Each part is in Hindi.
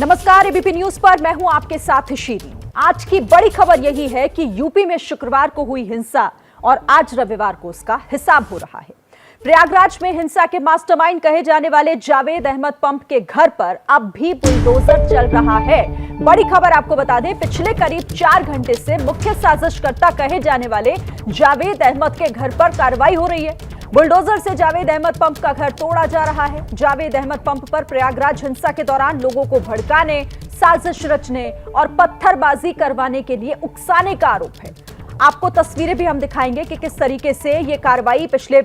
नमस्कार, एबीपी न्यूज पर मैं हूं आपके साथ शीरी। आज की बड़ी खबर यही है कि यूपी में शुक्रवार को हुई हिंसा और आज रविवार को उसका हिसाब हो रहा है। प्रयागराज में हिंसा के मास्टरमाइंड कहे जाने वाले जावेद अहमद पंप के घर पर अब भी बुलडोजर चल रहा है। बड़ी खबर आपको बता दें, पिछले करीब 4 घंटे से मुख्य साजिशकर्ता कहे जाने वाले जावेद अहमद के घर पर कार्रवाई हो रही है। बुलडोजर से जावेद अहमद पंप का घर तोड़ा जा रहा है। जावेद अहमद पंप पर प्रयागराज हिंसा के दौरान लोगों को भड़काने, साजिश रचने और पत्थरबाजी करवाने के लिए उकसाने का आरोप है। आपको तस्वीरें भी हम दिखाएंगे कि किस तरीके से ये कार्रवाई पिछले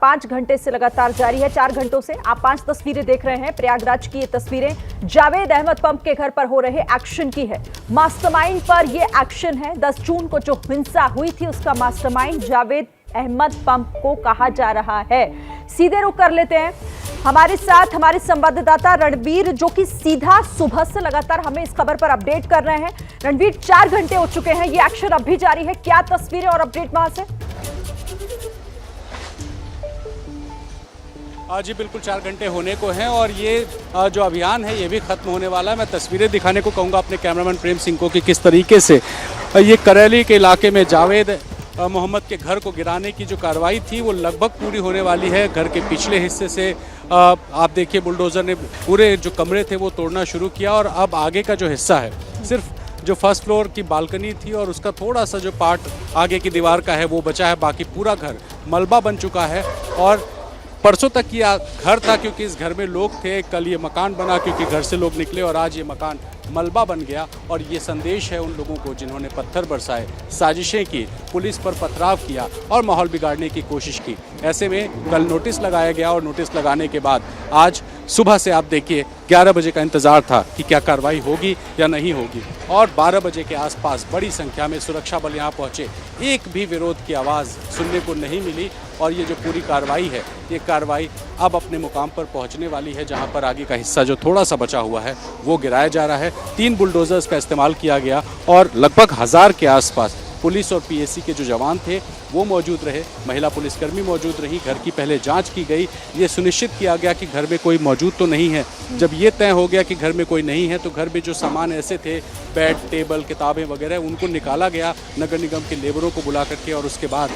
5 घंटे से लगातार जारी है। 4 घंटों से आप 5 तस्वीरें देख रहे हैं। प्रयागराज की ये तस्वीरें जावेद अहमद पंप के घर पर हो रहे एक्शन की है। मास्टरमाइंड पर ये एक्शन है। 10 जून को जो हिंसा हुई थी उसका मास्टरमाइंड जावेद अहमद पंप को कहा जा रहा है। सीधे रुख कर लेते हैं, हमारे साथ हमारे संवाददाता रणवीर, जो कि सीधा सुबह से लगातार हमें इस खबर पर अपडेट कर रहे हैं। रणवीर, 4 घंटे हो चुके हैं, ये एक्शन अब भी जारी है। क्या तस्वीरें और अपडेट वहां से? जी बिल्कुल, 4 घंटे होने को हैं और ये जो अभियान है ये भी खत्म होने वाला है। मैं तस्वीरें दिखाने को कहूँगा अपने कैमरामैन प्रेम सिंह को कि किस तरीके से ये करेली के इलाके में जावेद मोहम्मद के घर को गिराने की जो कार्रवाई थी वो लगभग पूरी होने वाली है। घर के पिछले हिस्से से आप देखिए बुलडोज़र ने पूरे जो कमरे थे वो तोड़ना शुरू किया और अब आगे का जो हिस्सा है, सिर्फ जो फर्स्ट फ्लोर की बालकनी थी और उसका थोड़ा सा जो पार्ट आगे की दीवार का है वो बचा है। बाकी पूरा घर मलबा बन चुका है और परसों तक ये घर था क्योंकि इस घर में लोग थे। कल ये मकान बना क्योंकि घर से लोग निकले और आज ये मकान मलबा बन गया। और ये संदेश है उन लोगों को जिन्होंने पत्थर बरसाए, साजिशें की, पुलिस पर पथराव किया और माहौल बिगाड़ने की कोशिश की। ऐसे में कल नोटिस लगाया गया और नोटिस लगाने के बाद आज सुबह से आप देखिए 11 बजे का इंतज़ार था कि क्या कार्रवाई होगी या नहीं होगी और 12 बजे के आसपास बड़ी संख्या में सुरक्षा बल यहाँ पहुँचे। एक भी विरोध की आवाज़ सुनने को नहीं मिली और ये जो पूरी कार्रवाई है, ये कार्रवाई अब अपने मुकाम पर पहुंचने वाली है, जहां पर आगे का हिस्सा जो थोड़ा सा बचा हुआ है वो गिराया जा रहा है। 3 बुलडोजर्स का इस्तेमाल किया गया और लगभग 1000 के आसपास पुलिस और पीएसी के जो जवान थे वो मौजूद रहे। महिला पुलिसकर्मी मौजूद रही। घर की पहले जांच की गई, ये सुनिश्चित किया गया कि घर में कोई मौजूद तो नहीं है। जब ये तय हो गया कि घर में कोई नहीं है तो घर में जो सामान ऐसे थे, बेड, टेबल, किताबें वगैरह, उनको निकाला गया नगर निगम के लेबरों को बुला करके और उसके बाद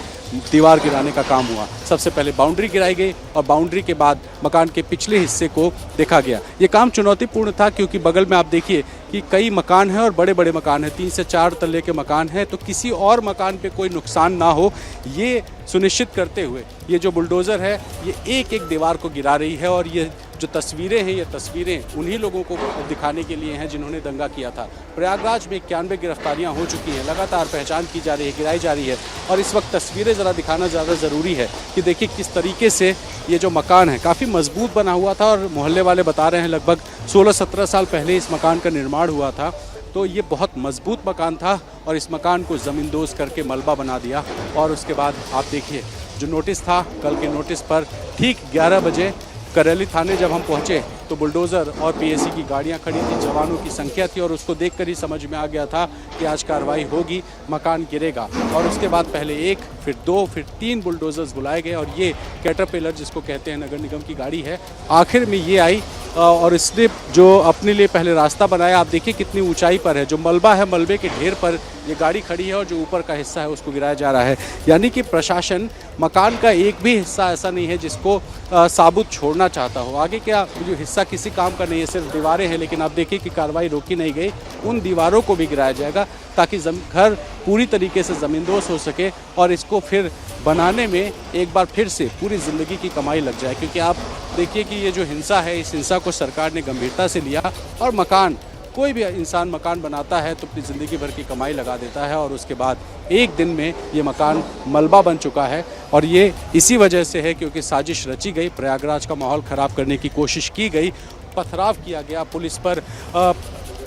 दीवार गिराने का काम हुआ। सबसे पहले बाउंड्री गिराई गई और बाउंड्री के बाद मकान के पिछले हिस्से को देखा गया। ये काम चुनौतीपूर्ण था क्योंकि बगल में आप देखिए कि कई मकान हैं और बड़े बड़े मकान हैं, 3 से 4 तल्ले के मकान हैं, तो किसी और मकान पे कोई नुकसान ना हो ये सुनिश्चित करते हुए ये जो बुलडोज़र है ये एक एक दीवार को गिरा रही है। और ये जो तस्वीरें हैं, ये तस्वीरें उन्हीं लोगों को दिखाने के लिए हैं जिन्होंने दंगा किया था। प्रयागराज में 91 गिरफ्तारियां हो चुकी हैं, लगातार पहचान की जा रही है, गिराई जा रही है और इस वक्त तस्वीरें ज़रा दिखाना ज़्यादा ज़रूरी है कि देखिए किस तरीके से ये जो मकान है काफ़ी मजबूत बना हुआ था और मोहल्ले वाले बता रहे हैं लगभग 16-17 साल पहले इस मकान का निर्माण हुआ था। तो ये बहुत मजबूत मकान था और इस मकान को ज़मींदोज़ करके मलबा बना दिया। और उसके बाद आप देखिए जो नोटिस था, कल के नोटिस पर ठीक 11 बजे करेली थाने जब हम पहुँचे तो बुलडोज़र और पीएसी की गाड़ियां खड़ी थी, जवानों की संख्या थी और उसको देखकर ही समझ में आ गया था कि आज कार्रवाई होगी, मकान गिरेगा। और उसके बाद पहले 1, फिर 2, फिर 3 बुलडोज़र्स बुलाए गए और ये कैटरपिलर जिसको कहते हैं नगर निगम की गाड़ी है, आखिर में ये आई और इसने जो अपने लिए पहले रास्ता बनाया। आप देखिए कितनी ऊंचाई पर है, जो मलबा है मलबे के ढेर पर ये गाड़ी खड़ी है और जो ऊपर का हिस्सा है उसको गिराया जा रहा है। यानी कि प्रशासन मकान का एक भी हिस्सा ऐसा नहीं है जिसको साबुत छोड़ना चाहता हो। आगे क्या जो हिस्सा किसी काम का नहीं है, सिर्फ दीवारें हैं, लेकिन आप देखिए कि कार्रवाई रोकी नहीं गई। उन दीवारों को भी गिराया जाएगा ताकि घर पूरी तरीके से ज़मींदोज़ हो सके और इसको फिर बनाने में एक बार फिर से पूरी ज़िंदगी की कमाई लग जाए। क्योंकि आप देखिए कि ये जो हिंसा है, इस हिंसा को सरकार ने गंभीरता से लिया और मकान, कोई भी इंसान मकान बनाता है तो अपनी ज़िंदगी भर की कमाई लगा देता है और उसके बाद एक दिन में ये मकान मलबा बन चुका है। और ये इसी वजह से है क्योंकि साजिश रची गई, प्रयागराज का माहौल ख़राब करने की कोशिश की गई, पथराव किया गया, पुलिस पर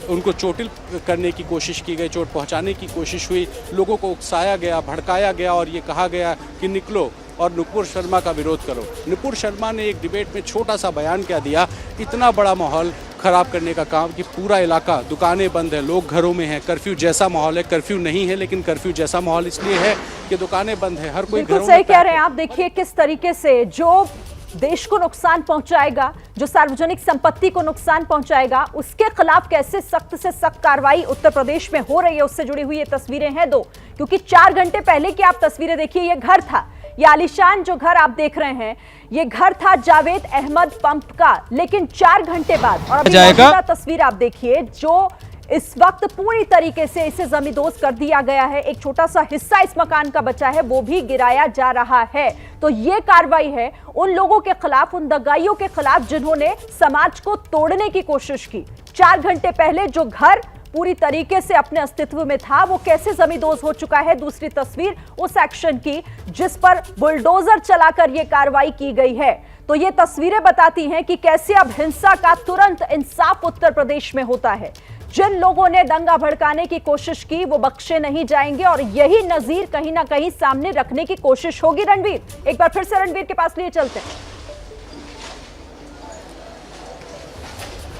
उनको चोटिल करने की कोशिश की गई, चोट पहुंचाने की कोशिश हुई, लोगों को उकसाया गया, भड़काया गया और ये कहा गया कि निकलो और नुपुर शर्मा का विरोध करो। नुपुर शर्मा ने एक डिबेट में छोटा सा बयान क्या दिया, इतना बड़ा माहौल ख़राब करने का काम कि पूरा इलाका, दुकानें बंद है, लोग घरों में हैं, कर्फ्यू जैसा माहौल है। कर्फ्यू नहीं है लेकिन कर्फ्यू जैसा माहौल इसलिए है कि दुकानें बंद है, हर कोई घरों में। सही कह रहे हैं आप। देखिए किस तरीके से जो देश को नुकसान पहुंचाएगा, जो सार्वजनिक संपत्ति को नुकसान पहुंचाएगा, उसके खिलाफ कैसे सख्त से सख्त कार्रवाई उत्तर प्रदेश में हो रही है, उससे जुड़ी हुई ये तस्वीरें हैं दो। क्योंकि 4 घंटे पहले की आप तस्वीरें देखिए, ये घर था, ये आलीशान जो घर आप देख रहे हैं, ये घर था जावेद अहमद पंप का। लेकिन 4 घंटे बाद, और अभी मौजूदा तस्वीर आप देखिए, जो इस वक्त पूरी तरीके से इसे जमींदोज कर दिया गया है। एक छोटा सा हिस्सा इस मकान का बचा है, वो भी गिराया जा रहा है। तो ये कार्रवाई है उन लोगों के खिलाफ, उन दगाइयों के खिलाफ जिन्होंने समाज को तोड़ने की कोशिश की। 4 घंटे पहले जो घर पूरी तरीके से अपने अस्तित्व में था, वो कैसे जमींदोज हो चुका है। दूसरी तस्वीर उस एक्शन की जिस पर बुलडोजर चलाकर यह कार्रवाई की गई है। तो ये तस्वीरें बताती हैं कि कैसे अब हिंसा का तुरंत इंसाफ उत्तर प्रदेश में होता है। जिन लोगों ने दंगा भड़काने की कोशिश की वो बख्शे नहीं जाएंगे, और यही नजीर कहीं ना कहीं सामने रखने की कोशिश होगी। रणवीर, एक बार फिर से रणवीर के पास लिए चलते हैं।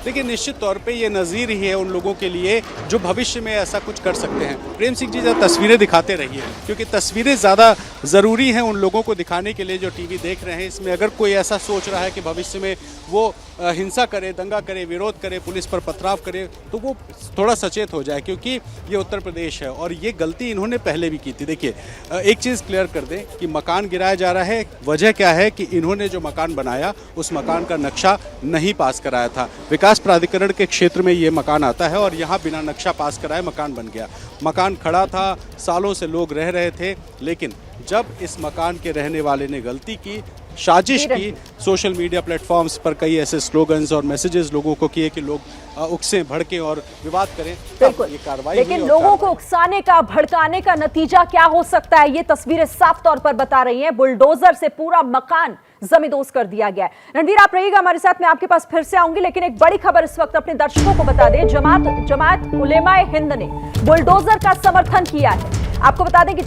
देखिए, निश्चित तौर पे ये नज़ीर ही है उन लोगों के लिए जो भविष्य में ऐसा कुछ कर सकते हैं। प्रेम सिंह जी, जब तस्वीरें दिखाते रहिए, क्योंकि तस्वीरें ज़्यादा ज़रूरी हैं उन लोगों को दिखाने के लिए जो टीवी देख रहे हैं। इसमें अगर कोई ऐसा सोच रहा है कि भविष्य में वो हिंसा करे, दंगा करे, विरोध करे, पुलिस पर पथराव करे, तो वो थोड़ा सचेत हो जाए, क्योंकि ये उत्तर प्रदेश है और ये गलती इन्होंने पहले भी की थी। देखिए, एक चीज़ क्लियर कर दें कि मकान गिराया जा रहा है, वजह क्या है कि इन्होंने जो मकान बनाया उस मकान का नक्शा नहीं पास कराया था। विकास प्राधिकरण के क्षेत्र में ये मकान आता है और यहाँ बिना नक्शा पास कराए मकान बन गया। मकान खड़ा था, सालों से लोग रह रहे थे, लेकिन जब इस मकान के रहने वाले ने गलती की, साजिश की, सोशल मीडिया प्लेटफॉर्म्स पर कई ऐसे स्लोगन्स और मैसेजेस लोगों को किए कि लोग उकसें, भड़कें और विवाद करें, तब ये कार्रवाई हुई। लेकिन लोगों को उकसाने का, भड़काने का नतीजा क्या हो सकता है, ये तस्वीरें साफ तौर पर बता रही हैं। बुलडोजर से पूरा मकान जमींदोज कर दिया गया है। रणवीर, आप रहिएगा हमारे साथ, मैं आपके पास फिर से आऊंगी, लेकिन एक बड़ी खबर इस वक्त अपने दर्शकों को बता दें। जमात उलेमाए हिंद ने बुलडोजर का समर्थन किया है। आपको बता दें कि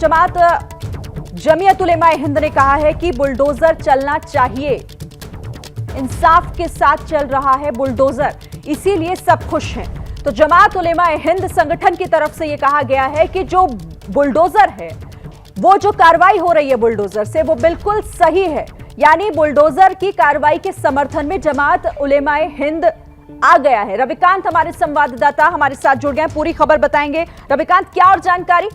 जमीयत उलेमाए हिंद ने कहा है कि बुलडोजर चलना चाहिए, इंसाफ के साथ चल रहा है बुलडोजर, इसीलिए सब खुश हैं। तो जमात उलेमाए हिंद संगठन की तरफ से यह कहा गया है कि जो बुलडोजर है, वो जो कार्रवाई हो रही है बुलडोजर से, वो बिल्कुल सही है। यानी बुलडोजर की कार्रवाई के समर्थन में जमात उलेमाए हिंद आ गया है। रविकांत हमारे संवाददाता हमारे साथ जुड़ गए, पूरी खबर बताएंगे। रविकांत, क्या और जानकारी?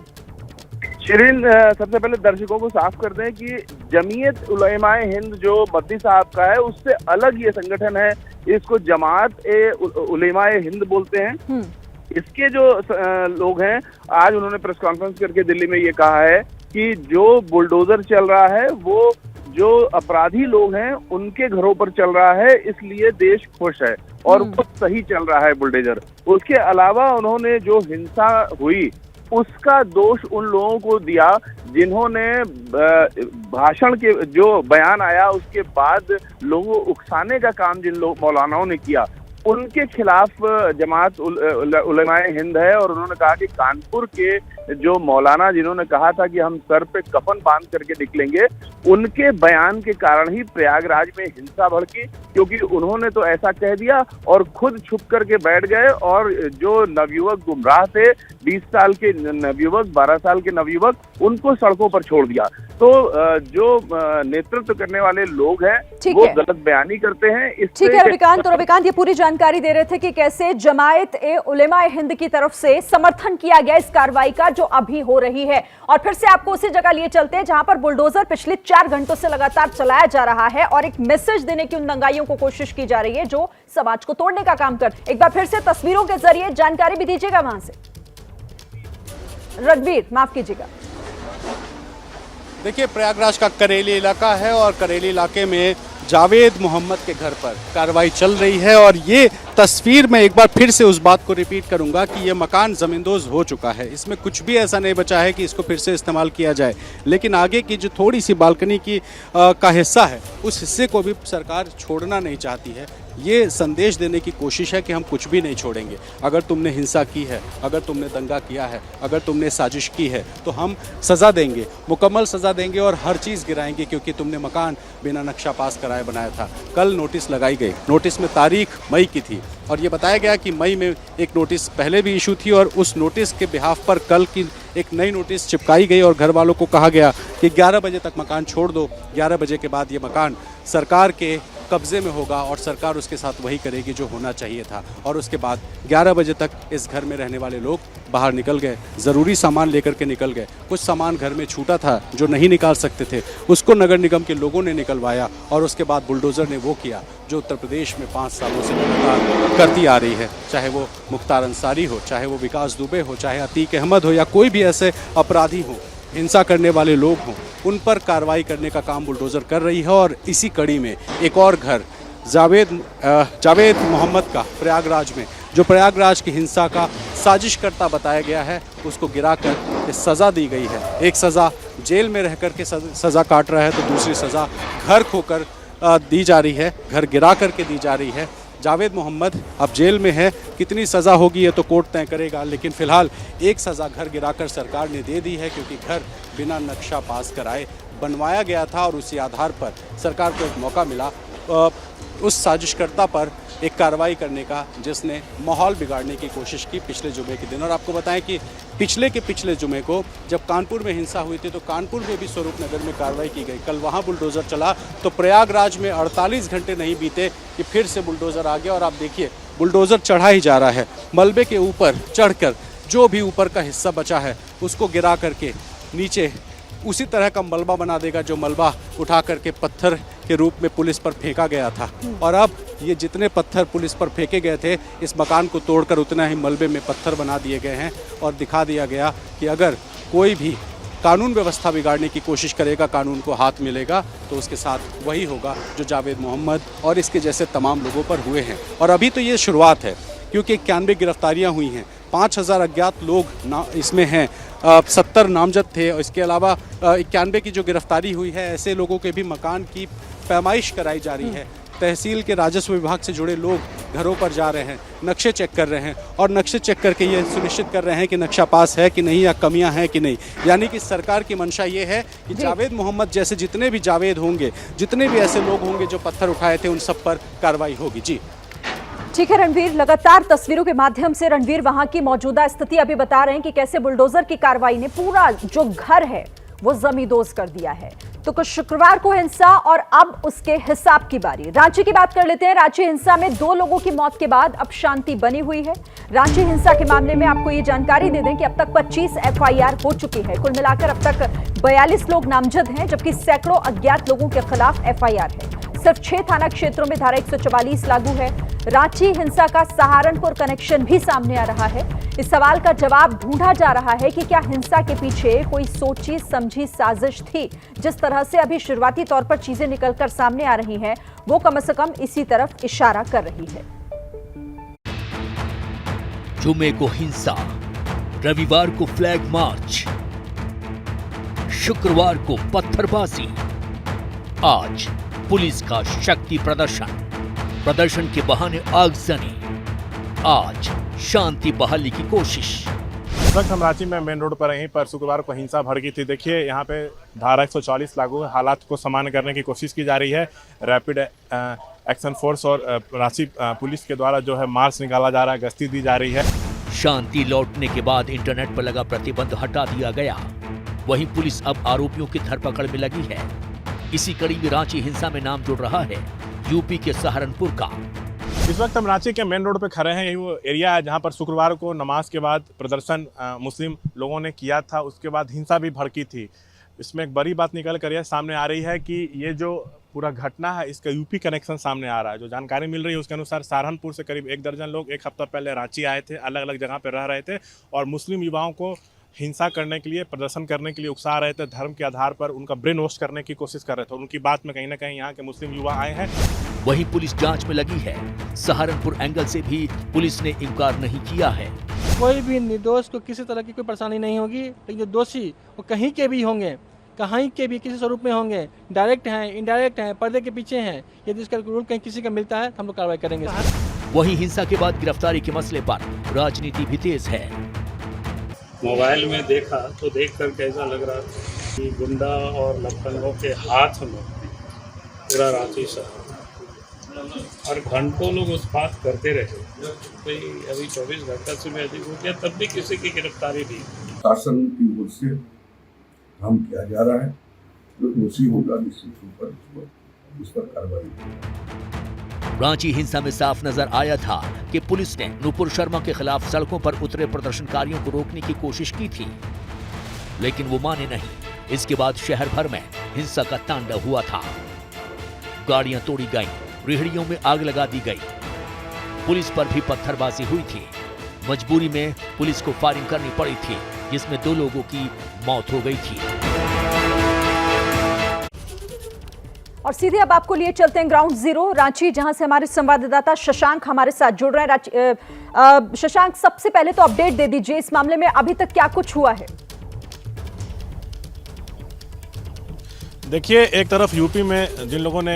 शिरीन, सबसे पहले दर्शकों को साफ कर दें कि जमीयत उलेमाए हिंद जो बद्दी साहब का है, उससे अलग ये संगठन है। इसको जमात उलेमाए हिंद बोलते हैं। इसके जो लोग हैं, आज उन्होंने प्रेस कॉन्फ्रेंस करके दिल्ली में ये कहा है कि जो बुलडोजर चल रहा है वो जो अपराधी लोग हैं उनके घरों पर चल रहा है, इसलिए देश खुश है और वो सही चल रहा है बुलडोजर। उसके अलावा उन्होंने जो हिंसा हुई उसका दोष उन लोगों को दिया जिन्होंने भाषण के जो बयान आया उसके बाद लोगों को उकसाने का काम जिन लोग मौलानाओं ने किया, उनके खिलाफ जमात उलेमाए हिंद है। और उन्होंने कहा कि कानपुर के जो मौलाना जिन्होंने कहा था कि हम सर पे कफन बांध करके निकलेंगे, उनके बयान के कारण ही प्रयागराज में हिंसा भड़की, क्योंकि उन्होंने तो ऐसा कह दिया और खुद छुप करके बैठ गए और जो नवयुवक गुमराह थे, 20 साल के नवयुवक, 12 साल के नवयुवक, उनको सड़कों पर छोड़ दिया। तो जो नेतृत्व करने वाले लोग हैं वो गलत बयानी करते हैं। ठीक है रविकांत, तो रविकांत ये पूरी जानकारी दे रहे थे कि कैसे जमायत उलेमाए हिंद की तरफ से समर्थन किया गया इस कार्रवाई का जो अभी हो रही है। और फिर से आपको उसी जगह लिए चलते हैं जहां पर बुलडोजर पिछले 4 घंटों से लगातार चलाया जा रहा है और एक मैसेज देने की उन दंगाइयों को कोशिश की जा रही है जो समाज को तोड़ने का काम कर। एक बार फिर से तस्वीरों के जरिए जानकारी भी दीजिएगा वहां से। रणवीर, माफ कीजिएगा। देखिए, प्रयागराज का करेली इलाका है और करेली इलाके में जावेद मोहम्मद के घर पर कार्रवाई चल रही है और ये तस्वीर में एक बार फिर से उस बात को रिपीट करूंगा कि ये मकान जमींदोज हो चुका है। इसमें कुछ भी ऐसा नहीं बचा है कि इसको फिर से इस्तेमाल किया जाए, लेकिन आगे की जो थोड़ी सी बालकनी की का हिस्सा है उस हिस्से को भी सरकार छोड़ना नहीं चाहती है। ये संदेश देने की कोशिश है कि हम कुछ भी नहीं छोड़ेंगे। अगर तुमने हिंसा की है, अगर तुमने दंगा किया है, अगर तुमने साजिश की है तो हम सज़ा देंगे, मुकम्मल सज़ा देंगे और हर चीज़ गिराएंगे, क्योंकि तुमने मकान बिना नक्शा पास कराए बनाया था। कल नोटिस लगाई गई, नोटिस में तारीख मई की थी और ये बताया गया कि मई में एक नोटिस पहले भी इशू थी और उस नोटिस के बिहाफ पर कल की एक नई नोटिस चिपकाई गई और घर वालों को कहा गया कि 11 बजे तक मकान छोड़ दो, 11 बजे के बाद ये मकान सरकार के कब्जे में होगा और सरकार उसके साथ वही करेगी जो होना चाहिए था। और उसके बाद 11 बजे तक इस घर में रहने वाले लोग बाहर निकल गए, ज़रूरी सामान लेकर के निकल गए। कुछ सामान घर में छूटा था जो नहीं निकाल सकते थे, उसको नगर निगम के लोगों ने निकलवाया और उसके बाद बुलडोज़र ने वो किया जो उत्तर प्रदेश में 5 सालों से लगातार करती आ रही है, चाहे वो मुख्तार अंसारी हो, चाहे वो विकास दुबे हो, चाहे अतीक अहमद हो या कोई भी ऐसे अपराधी हो, हिंसा करने वाले लोग हों, उन पर कार्रवाई करने का काम बुलडोज़र कर रही है। और इसी कड़ी में एक और घर जावेद मोहम्मद का प्रयागराज में, जो प्रयागराज की हिंसा का साजिशकर्ता बताया गया है, उसको गिराकर सज़ा दी गई है। एक सज़ा जेल में रहकर के सज़ा काट रहा है तो दूसरी सज़ा घर खोकर दी जा रही है, घर गिरा करके दी जा रही है। जावेद मोहम्मद अब जेल में है, कितनी सज़ा होगी ये तो कोर्ट तय करेगा, लेकिन फ़िलहाल एक सज़ा घर गिराकर सरकार ने दे दी है क्योंकि घर बिना नक्शा पास कराए बनवाया गया था और उसी आधार पर सरकार को एक मौका मिला उस साजिशकर्ता पर एक कार्रवाई करने का जिसने माहौल बिगाड़ने की कोशिश की पिछले जुमे के दिन। और आपको बताएं कि पिछले जुमे को जब कानपुर में हिंसा हुई थी तो कानपुर में भी स्वरूप नगर में कार्रवाई की गई। कल वहां बुलडोज़र चला तो प्रयागराज में 48 घंटे नहीं बीते कि फिर से बुलडोज़र आ गया और आप देखिए बुलडोज़र चढ़ा ही जा रहा है। मलबे के ऊपर चढ़कर जो भी ऊपर का हिस्सा बचा है उसको गिरा करके नीचे उसी तरह का मलबा बना देगा जो मलबा उठा करके पत्थर के रूप में पुलिस पर फेंका गया था। और अब ये जितने पत्थर पुलिस पर फेंके गए थे, इस मकान को तोड़कर उतना ही मलबे में पत्थर बना दिए गए हैं और दिखा दिया गया कि अगर कोई भी कानून व्यवस्था बिगाड़ने की कोशिश करेगा, कानून को हाथ मिलेगा तो उसके साथ वही होगा जो जावेद मोहम्मद और इसके जैसे तमाम लोगों पर हुए हैं। और अभी तो ये शुरुआत है क्योंकि 91 गिरफ्तारियाँ हुई हैं, 5000 अज्ञात लोग इसमें हैं, 70 नामजद थे। और इसके अलावा 91 की जो गिरफ्तारी हुई है, ऐसे लोगों के भी मकान की पैमाइश कराई जा रही है। तहसील के राजस्व विभाग से जुड़े लोग घरों पर जा रहे हैं, नक्शे चेक कर रहे हैं और नक्शे चेक करके ये सुनिश्चित कर रहे हैं कि नक्शा पास है कि नहीं या कमियां हैं कि नहीं। यानी कि सरकार की मंशा ये है कि जावेद मोहम्मद जैसे जितने भी जावेद होंगे, जितने भी ऐसे लोग होंगे जो पत्थर उठाए थे, उन सब पर कार्रवाई होगी। जी ठीक है रणवीर, लगातार तस्वीरों के माध्यम से रणवीर वहां की मौजूदा स्थिति अभी बता रहे हैं कि कैसे बुलडोजर की कार्रवाई ने पूरा जो घर है वो जमींदोज कर दिया है। तो कुछ शुक्रवार को हिंसा और अब उसके हिसाब की बारी। रांची की बात कर लेते हैं। रांची हिंसा में 2 लोगों की मौत के बाद अब शांति बनी हुई है। रांची हिंसा के मामले में आपको ये जानकारी दे दें कि अब तक 25 एफआईआर हो चुकी है। कुल मिलाकर अब तक 42 लोग नामजद हैं, जबकि सैकड़ों अज्ञात लोगों के खिलाफ एफआईआर है। सिर्फ 6 थाना क्षेत्रों में धारा 144 लागू है। रांची हिंसा का सहारनपुर कनेक्शन भी सामने आ रहा है। इस सवाल का जवाब ढूंढा जा रहा है कि क्या हिंसा के पीछे कोई सोची समझी साजिश थी। जिस तरह से अभी शुरुआती तौर पर चीजें निकलकर सामने आ रही हैं, वो कम से कम इसी तरफ इशारा कर रही है। जुमे को हिंसा, रविवार को फ्लैग मार्च, शुक्रवार को पत्थरबाजी, आज पुलिस का शक्ति प्रदर्शन के बहाने आगजनी, आज शांति बहाली की कोशिश। इस वक्त हम रांची में मेन रोड पर यहीं पर शुक्रवार को हिंसा भड़की थी। देखिए यहाँ पे धारा 144 लागू है, हालात को सामान्य करने की कोशिश की जा रही है। रैपिड एक्शन फोर्स और रांची पुलिस के द्वारा जो है मार्च निकाला जा रहा है, गश्ती दी जा रही है। शांति लौटने के बाद इंटरनेट पर लगा प्रतिबंध हटा दिया गया। वहीं पुलिस अब आरोपियों की धरपकड़ में लगी है। इसी कड़ी में रांची हिंसा में नाम जुड़ रहा है यूपी के सहारनपुर का। इस वक्त हम रांची के मेन रोड पे खड़े हैं। यही वो एरिया है जहां पर शुक्रवार को नमाज के बाद प्रदर्शन मुस्लिम लोगों ने किया था। उसके बाद हिंसा भी भड़की थी। इसमें एक बड़ी बात निकल कर यह सामने आ रही है कि ये जो पूरा घटना है इसका यूपी कनेक्शन सामने आ रहा है। जो जानकारी मिल रही है उसके अनुसार सहारनपुर से करीब 1 दर्जन लोग एक हफ्ता पहले रांची आए थे, अलग अलग जगह पर रह रहे थे और मुस्लिम युवाओं को हिंसा करने के लिए, प्रदर्शन करने के लिए उकसा रहे थे। धर्म के आधार पर उनका ब्रेन वॉश करने की कोशिश कर रहे थे। उनकी बात में कहीं ना कहीं यहाँ के मुस्लिम युवा आए हैं। वहीं पुलिस जांच में लगी है। सहारनपुर एंगल से भी पुलिस ने इनकार नहीं किया है। कोई भी निर्दोष को किसी तरह की कोई परेशानी नहीं होगी, लेकिन जो दोषी वो कहीं के भी होंगे, कहीं के भी किसी स्वरूप में होंगे, डायरेक्ट हैं, इनडायरेक्ट हैं, पर्दे के पीछे हैं, यदि इसका रूल कहीं किसी का मिलता है तो हम लोग कार्रवाई करेंगे। वहीं हिंसा के बाद गिरफ्तारी के मसले पर राजनीति भी तेज है। मोबाइल में देखा तो देखकर कैसा लग रहा था कि गुंडा और लफंगों के हाथ में पूरा रांची शहर और घंटों लोग उस बात करते रहे। कोई अभी 24 घंटा से भी अधिक हो गया, तब भी किसी की गिरफ्तारी नहीं। शासन की ओर से काम किया जा रहा है, जो दोषी होगा निश्चित रूप पर उस पर कार्रवाई होगी। रांची हिंसा में साफ नजर आया था कि पुलिस ने नुपुर शर्मा के खिलाफ सड़कों पर उतरे प्रदर्शनकारियों को रोकने की कोशिश की थी, लेकिन वो माने नहीं। इसके बाद शहर भर में हिंसा का तांडव हुआ था। गाड़ियां तोड़ी गईं, रेहड़ियों में आग लगा दी गई, पुलिस पर भी पत्थरबाजी हुई थी। मजबूरी में पुलिस को फायरिंग करनी पड़ी थी, जिसमें 2 लोगों की मौत हो गई थी। और सीधे अब आपको लिए चलते हैं ग्राउंड जीरो रांची, जहां से हमारे संवाददाता शशांक हमारे साथ जुड़ रहे हैं। शशांक, सबसे पहले तो अपडेट दे दीजिए, इस मामले में अभी तक क्या कुछ हुआ है? देखिए, एक तरफ यूपी में जिन लोगों ने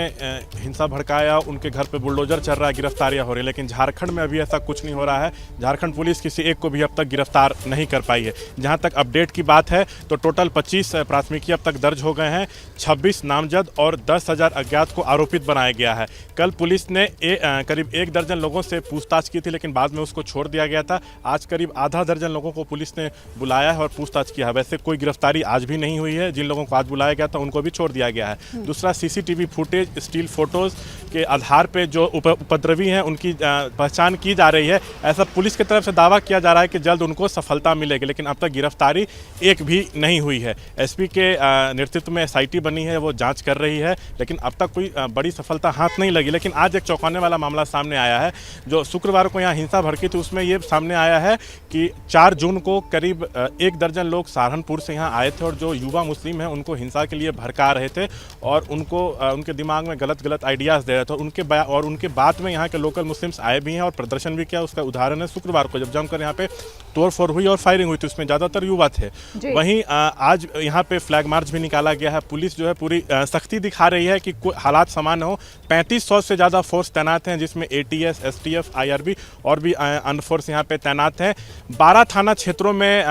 हिंसा भड़काया उनके घर पे बुलडोजर चल रहा है, गिरफ्तारियां हो रही है, लेकिन झारखंड में अभी ऐसा कुछ नहीं हो रहा है। झारखंड पुलिस किसी एक को भी अब तक गिरफ्तार नहीं कर पाई है। जहां तक अपडेट की बात है तो टोटल 25 प्राथमिकी अब तक दर्ज हो गए हैं, 26 नामजद और 10,000 अज्ञात को आरोपित बनाया गया है। कल पुलिस ने करीब 1 दर्जन लोगों से पूछताछ की थी, लेकिन बाद में उसको छोड़ दिया गया था। आज करीब आधा दर्जन लोगों को पुलिस ने बुलाया है और पूछताछ किया है। वैसे कोई गिरफ्तारी आज भी नहीं हुई है। जिन लोगों को आज बुलाया गया था उनको भी छोड़ दिया गया है। दूसरा, सीसीटीवी फुटेज, स्टील फोटोज के आधार पे जो उपद्रवी हैं उनकी पहचान की जा रही है। ऐसा पुलिस की तरफ से दावा किया जा रहा है कि जल्द उनको सफलता मिलेगी, लेकिन अब तक गिरफ्तारी एक भी नहीं हुई है। एसपी के नेतृत्व में एसआईटी बनी है, वो जांच कर रही है, लेकिन अब तक कोई बड़ी सफलता हाथ नहीं लगी। लेकिन आज एक चौंकाने वाला मामला सामने आया है। जो शुक्रवार को यहाँ हिंसा भड़की थी उसमें ये सामने आया है कि 4 जून को करीब 1 दर्जन लोग सहारनपुर से यहाँ आए थे और जो युवा मुस्लिम हैं उनको हिंसा के लिए भड़का रहे थे और उनको उनके दिमाग में गलत आइडियाज़ दे रहे थे। उनके बाद में यहाँ के लोकल मुस्लिम्स आए भी हैं और प्रदर्शन भी किया। उसका उदाहरण है शुक्रवार को जब जमकर यहाँ पे तोड़फोड़ हुई और फायरिंग हुई थी, उसमें ज़्यादातर युवा थे। वहीं आज यहाँ पे फ्लैग मार्च भी निकाला गया है। पुलिस जो है पूरी सख्ती दिखा रही है कि हालात सामान्य हो। 3500 से ज़्यादा फोर्स तैनात हैं, जिसमें ATS, STF, IRB और भी अन्य फोर्स यहाँ पे तैनात हैं। 12 थाना क्षेत्रों में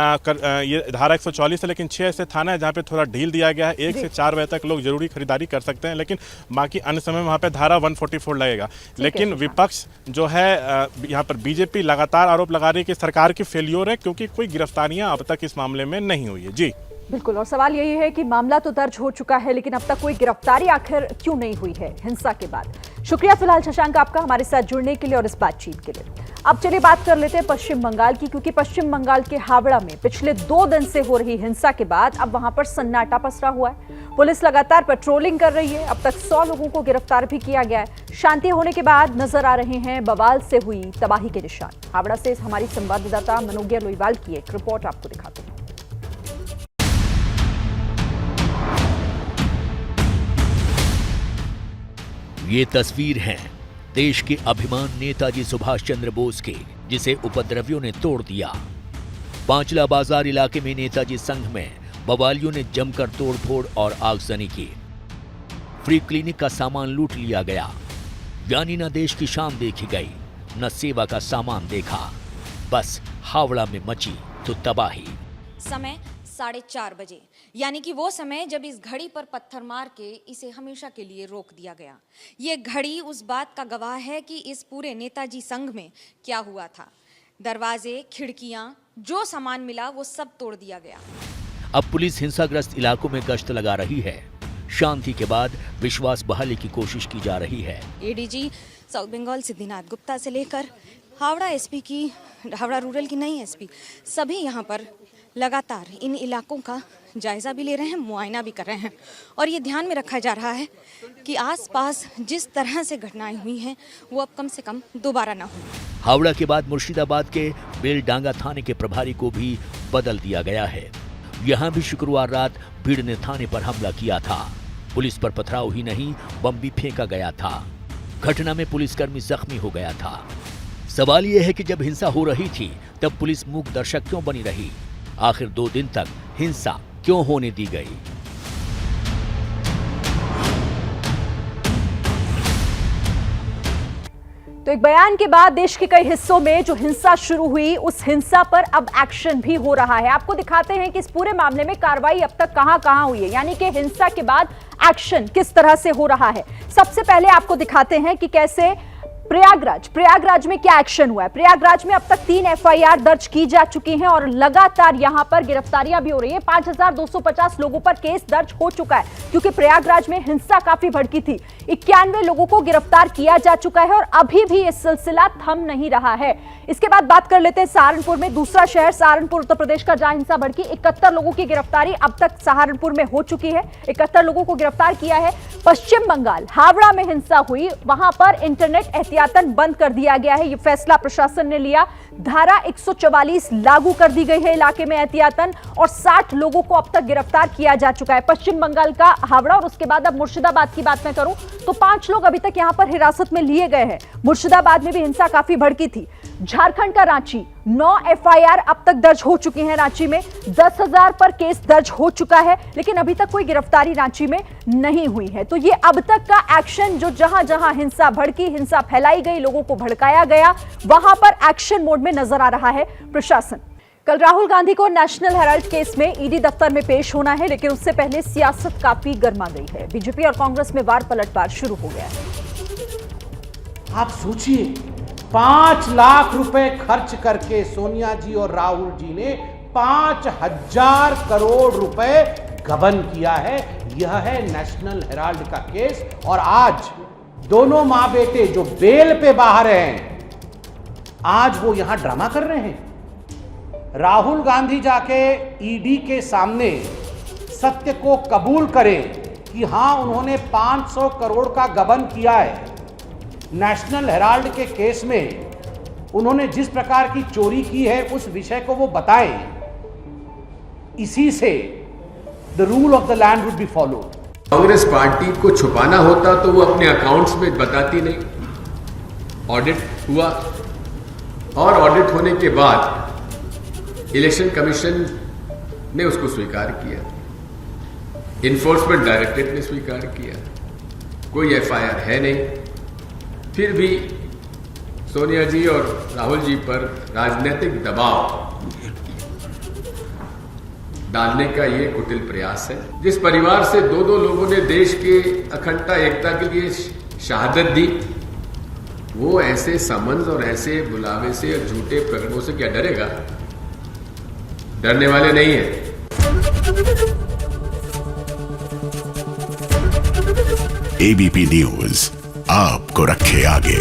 ये धारा 144 है, लेकिन 6 ऐसे थाना है जहाँ पे थोड़ा ढील दिया गया है। 1 से 4 बजे तक लोग जरूरी खरीदारी कर सकते हैं, लेकिन बाकी अन्य समय वहाँ पे धारा 144 लगेगा। लेकिन विपक्ष जो है यहाँ पर बीजेपी लगातार आरोप लगा रही है कि सरकार की फेल्योर है, क्योंकि कोई गिरफ्तारियां अब तक इस मामले में नहीं हुई है। जी बिल्कुल, और सवाल यही है कि मामला तो दर्ज हो चुका है, लेकिन अब तक कोई गिरफ्तारी आखिर क्यों नहीं हुई है हिंसा के बाद? शुक्रिया फिलहाल शशांक आपका हमारे साथ जुड़ने के लिए और इस बातचीत के लिए। अब चलिए बात कर लेते हैं पश्चिम बंगाल की, क्योंकि पश्चिम बंगाल के हावड़ा में पिछले 2 दिन से हो रही हिंसा के बाद अब वहां पर सन्नाटा पसरा हुआ है। पुलिस लगातार पेट्रोलिंग कर रही है। अब तक 100 लोगों को गिरफ्तार भी किया गया है। शांति होने के बाद नजर आ रहे हैं बवाल से हुई तबाही के निशान। हावड़ा से हमारी संवाददाता मनोज्ञा लोईवाल की एक रिपोर्ट आपको दिखाते हैं। ये तस्वीर है देश के अभिमान नेताजी सुभाष चंद्र बोस की, जिसे उपद्रवियों ने तोड़ दिया। पांचला बाजार इलाके में नेताजी संघ में बवालियों ने जमकर तोड़फोड़ और आगजनी की। फ्री क्लिनिक का सामान लूट लिया गया। यानी न देश की शान देखी गई, न सेवा का सामान देखा। बस हावड़ा में मची तो तबाही। समय 4:30 बजे, यानी कि वो समय जब इस घड़ी पर पत्थर मार के इसे हमेशा के लिए रोक दिया गया। ये घड़ी उस बात का गवाह है कि इस पूरे नेताजी संघ में क्या हुआ था। दरवाजे, खिड़कियां, जो सामान मिला वो सब तोड़ दिया गया। अब पुलिस हिंसाग्रस्त इलाकों में गश्त लगा रही है। शांति के बाद विश्वास बहाली की कोशिश की जा रही है। ADG साउथ बंगाल सिद्धिनाथ गुप्ता से लेकर हावड़ा SP की, हावड़ा रूरल की नई SP, सभी यहाँ पर लगातार इन इलाकों का जायजा भी ले रहे हैं, मुआयना भी कर रहे हैं और ये ध्यान में रखा जा रहा है कि आसपास जिस तरह से घटनाएं हुई हैं वो अब कम से कम दोबारा ना हो। हावड़ा के बाद मुर्शिदाबाद के बेलडांगा थाने के प्रभारी को भी बदल दिया गया है। यहाँ भी शुक्रवार रात भीड़ ने थाने पर हमला किया था। पुलिस पर पथराव ही नहीं, बम भी फेंका गया था। घटना में पुलिसकर्मी जख्मी हो गया था। सवाल यह है कि जब हिंसा हो रही थी तब पुलिस मूक दर्शक क्यों बनी रही? आखिर 2 दिन तक हिंसा क्यों होने दी गई? तो एक बयान के बाद देश के कई हिस्सों में जो हिंसा शुरू हुई, उस हिंसा पर अब एक्शन भी हो रहा है। आपको दिखाते हैं कि इस पूरे मामले में कार्रवाई अब तक कहां हुई है, यानी कि हिंसा के बाद एक्शन किस तरह से हो रहा है। सबसे पहले आपको दिखाते हैं कि कैसे प्रयागराज में क्या एक्शन हुआ है। प्रयागराज में अब तक 3 एफआईआर दर्ज की जा चुकी हैं और लगातार यहां पर गिरफ्तारियां भी हो रही हैं। 5250 लोगों पर केस दर्ज हो चुका है, क्योंकि प्रयागराज में हिंसा काफी भड़की थी। 91 लोगों को गिरफ्तार किया जा चुका है और अभी भी यह सिलसिला थम नहीं रहा है। इसके बाद बात कर लेते हैं सहारनपुर में, दूसरा शहर सहारनपुर उत्तर प्रदेश का, जहां हिंसा भड़की। 71 लोगों की गिरफ्तारी अब तक सहारनपुर में हो चुकी है। 71 लोगों को गिरफ्तार किया है। पश्चिम बंगाल हावड़ा में हिंसा हुई, वहां पर इंटरनेट एहतियातन बंद कर दिया गया है। यह फैसला प्रशासन ने लिया। धारा 144 लागू कर दी गई है इलाके में एहतियातन, और 60 लोगों को अब तक गिरफ्तार किया जा चुका है। पश्चिम बंगाल का हावड़ा, और उसके बाद अब मुर्शिदाबाद की बात मैं करूं तो 5 लोग अभी तक यहां पर हिरासत में लिए गए हैं। मुर्शिदाबाद में भी हिंसा काफी भड़की थी। झारखंड का रांची, 9 एफआईआर अब तक दर्ज हो चुकी हैं रांची में। 10,000 पर केस दर्ज हो चुका है, लेकिन अभी तक कोई गिरफ्तारी रांची में नहीं हुई है। तो ये अब तक का एक्शन, जो जहां जहां हिंसा भड़की, हिंसा फैलाई गई, लोगों को भड़काया गया, वहां पर एक्शन मोड में नजर आ रहा है प्रशासन। कल राहुल गांधी को नेशनल हेराल्ड केस में ईडी दफ्तर में पेश होना है, लेकिन उससे पहले सियासत काफी गर्मा गई है। बीजेपी और कांग्रेस में वार पलटवार शुरू हो गया है। आप सोचिए, 5 लाख रुपए खर्च करके सोनिया जी और राहुल जी ने 5000 करोड़ रुपए गबन किया है। यह है नेशनल हेराल्ड का केस। और आज दोनों मां बेटे जो बेल पे बाहर हैं, आज वो यहां ड्रामा कर रहे हैं। राहुल गांधी जाके ईडी के सामने सत्य को कबूल करें कि हां उन्होंने 500 करोड़ का गबन किया है। नेशनल हेराल्ड के केस में उन्होंने जिस प्रकार की चोरी की है उस विषय को वो बताएं। इसी से the rule of the land would be followed. Congress party को छुपाना होता तो वो अपने अकाउंट्स में बताती नहीं। ऑडिट हुआ और ऑडिट होने के बाद इलेक्शन कमीशन ने उसको स्वीकार किया, इन्फोर्समेंट डायरेक्टरेट ने स्वीकार किया, कोई एफआईआर है नहीं। फिर भी सोनिया जी और राहुल जी पर राजनीतिक दबाव डालने का ये कुटिल प्रयास है। जिस परिवार से दो लोगों ने देश के अखंडता एकता के लिए शहादत दी, वो ऐसे समन्स और ऐसे बुलावे से और झूठे प्रकरणों से क्या डरेगा? डरने वाले नहीं है। एबीपी न्यूज आपको रखे आगे।